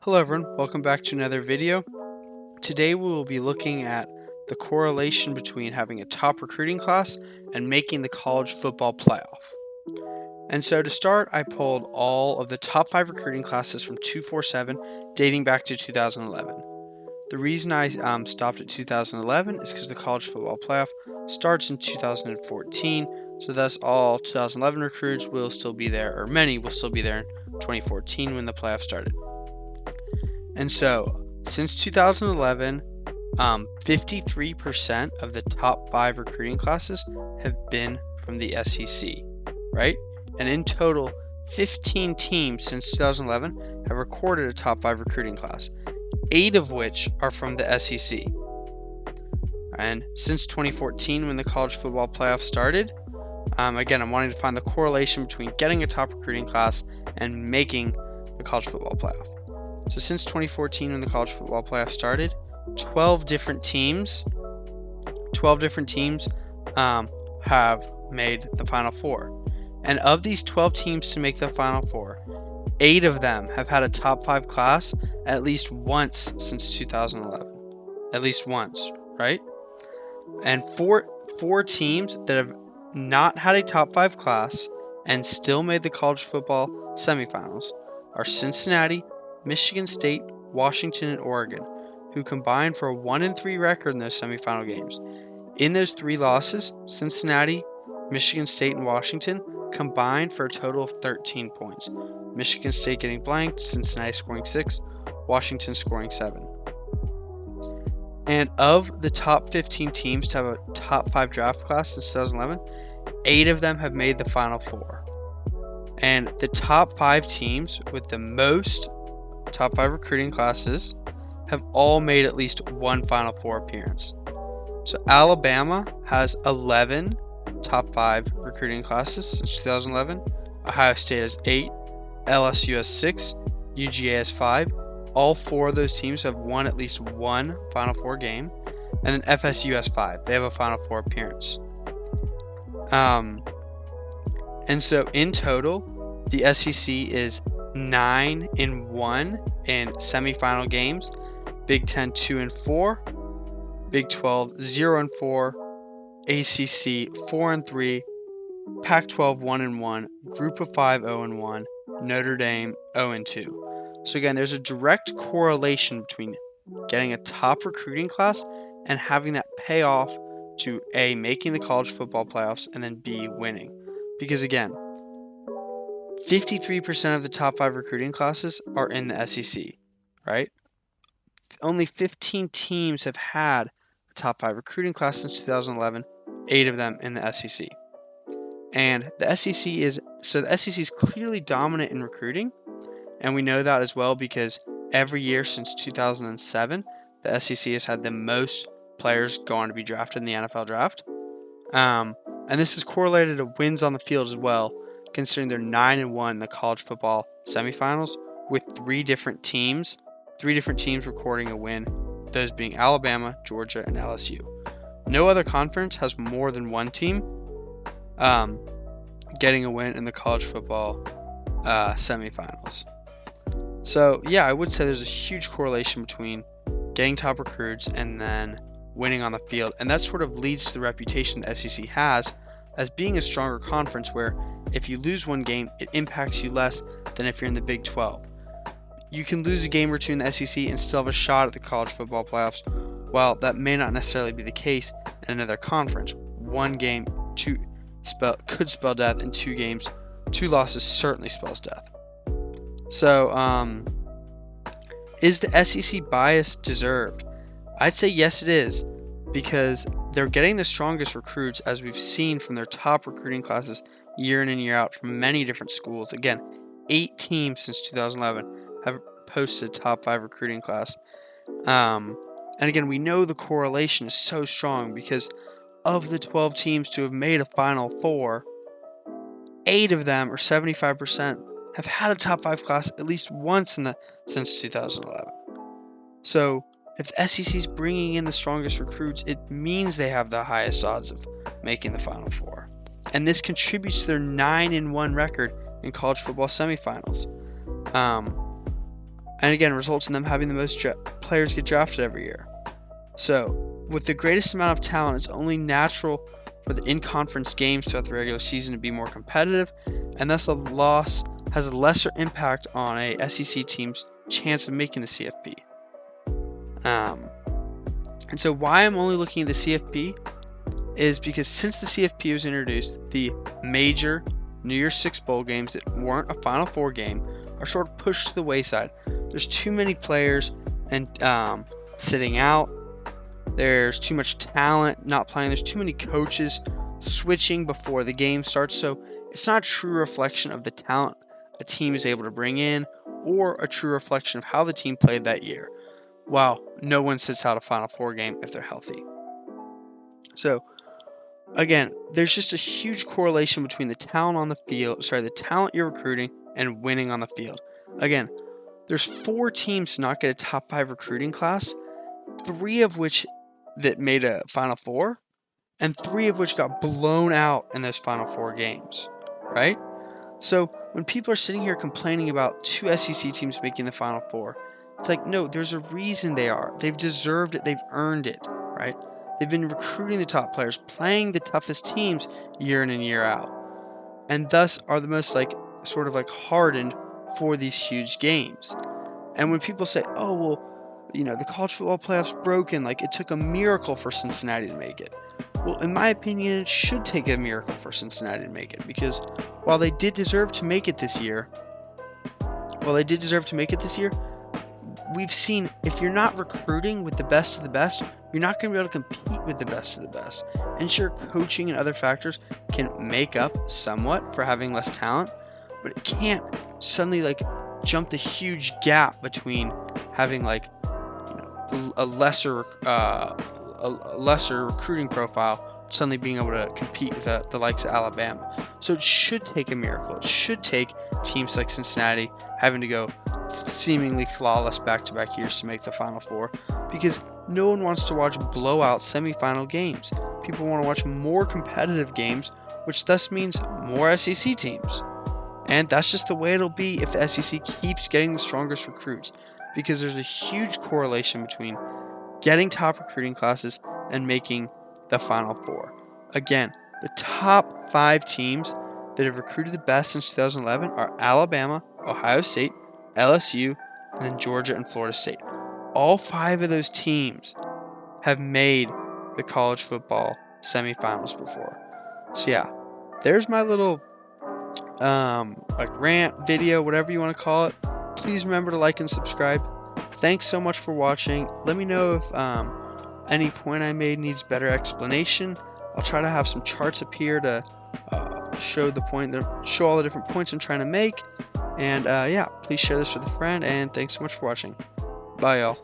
Hello everyone, welcome back to another video. Today we will be looking at the correlation between having a top recruiting class and making the college football playoff. And so to start, I pulled all of the top 5 recruiting classes from 247 dating back to 2011. The reason I stopped at 2011 is because the college football playoff starts in 2014, so thus all 2011 recruits will still be there, or many will still be there in 2014 when the playoff started. And so, since 2011, 53% of the top 5 recruiting classes have been from the SEC, right? And in total, 15 teams since 2011 have recorded a top 5 recruiting class, 8 of which are from the SEC. And since 2014, when the college football playoff started, again, I'm wanting to find the correlation between getting a top recruiting class and making the college football playoff. So since 2014, when the college football playoff started, 12 different teams have made the Final Four. And of these 12 teams to make the Final Four, 8 of them have had a top 5 class at least once since 2011. At least once, right? And four teams that have not had a top 5 class and still made the college football semifinals are Cincinnati, Michigan State, Washington, and Oregon, who combined for a 1-3 record in those semifinal games. In those 3 losses, Cincinnati, Michigan State, and Washington combined for a total of 13 points. Michigan State getting blanked, Cincinnati scoring 6, Washington scoring 7. And of the top 15 teams to have a top 5 draft class since 2011, 8 of them have made the Final Four. And the top 5 teams with the most top 5 recruiting classes have all made at least one Final Four appearance. So Alabama has 11 top 5 recruiting classes since 2011. Ohio State has 8, LSU has 6, UGA has 5. All 4 of those teams have won at least one Final Four game. And then FSU has 5. They have a Final Four appearance. And so in total, the SEC is 9-1 in semifinal games, Big Ten 2-4, Big 12 0-4, ACC 4-3, Pac-12 1-1, Group of 5 0-1, Notre Dame 0-2. So again, there's a direct correlation between getting a top recruiting class and having that pay off to A, making the college football playoffs, and then B, winning. Because again, 53% of the top 5 recruiting classes are in the SEC, right? Only 15 teams have had a top 5 recruiting class since 2011, 8 of them in the SEC. And the SEC is clearly dominant in recruiting, and we know that as well because every year since 2007, the SEC has had the most players go on to be drafted in the NFL draft. And this is correlated to wins on the field as well, considering they're 9-1 in the college football semifinals, with 3 different teams recording a win, those being Alabama, Georgia, and LSU. No other conference has more than one team getting a win in the college football semifinals. So yeah, I would say there's a huge correlation between getting top recruits and then winning on the field, and that sort of leads to the reputation the SEC has as being a stronger conference where if you lose one game, it impacts you less than if you're in the Big 12. You can lose a game or two in the SEC and still have a shot at the college football playoffs, while that may not necessarily be the case in another conference. One game could spell death, and 2 games, 2 losses certainly spells death. So, is the SEC bias deserved? I'd say yes it is, because they're getting the strongest recruits, as we've seen from their top recruiting classes year in and year out from many different schools. Again, 8 teams since 2011 have posted a top 5 recruiting class. And again, we know the correlation is so strong because of the 12 teams to have made a Final Four, 8 of them, or 75%, have had a top 5 class at least once since 2011. So if the SEC is bringing in the strongest recruits, it means they have the highest odds of making the Final Four. And this contributes to their 9-1 record in college football semifinals. and again results in them having the most players get drafted every year. So with the greatest amount of talent, it's only natural for the in-conference games throughout the regular season to be more competitive, and thus a loss has a lesser impact on a SEC team's chance of making the CFP. And so why I'm only looking at the CFP is because since the CFP was introduced, the major New Year's Six bowl games that weren't a Final Four game are sort of pushed to the wayside. There's too many players and sitting out. There's too much talent not playing. There's too many coaches switching before the game starts. So it's not a true reflection of the talent a team is able to bring in or a true reflection of how the team played that year. While no one sits out a Final Four game if they're healthy. So again, there's just a huge correlation between the talent on the field, the talent you're recruiting and winning on the field. Again, there's 4 teams to not get a top 5 recruiting class, 3 of which that made a Final Four, and 3 of which got blown out in those Final Four games, right? So when people are sitting here complaining about 2 SEC teams making the Final Four, it's like, no, there's a reason they are. They've deserved it. They've earned it, right? They've been recruiting the top players, playing the toughest teams year in and year out, and thus are the most sort of hardened for these huge games. And when people say, oh, well, the college football playoff's broken, it took a miracle for Cincinnati to make it. Well, in my opinion, it should take a miracle for Cincinnati to make it, because while they did deserve to make it this year, we've seen if you're not recruiting with the best of the best, you're not going to be able to compete with the best of the best. And sure, coaching and other factors can make up somewhat for having less talent, but it can't suddenly jump the huge gap between having a lesser recruiting profile suddenly being able to compete with the likes of Alabama. So it should take a miracle. It should take teams like Cincinnati having to go seemingly flawless back-to-back years to make the Final Four, because no one wants to watch blowout semifinal games. People want to watch more competitive games, which thus means more SEC teams. And that's just the way it'll be if the SEC keeps getting the strongest recruits, because there's a huge correlation between getting top recruiting classes and making the Final Four. Again, the top 5 teams that have recruited the best since 2011 are Alabama, Ohio State, LSU, and then Georgia and Florida State. All 5 of those teams have made the college football semifinals before. So yeah, there's my little rant video, whatever you want to call it. Please remember to like and subscribe. Thanks so much for watching. Let me know if any point I made needs better explanation. I'll try to have some charts up here to show all the different points I'm trying to make. And yeah, please share this with a friend, and thanks so much for watching. Bye, y'all.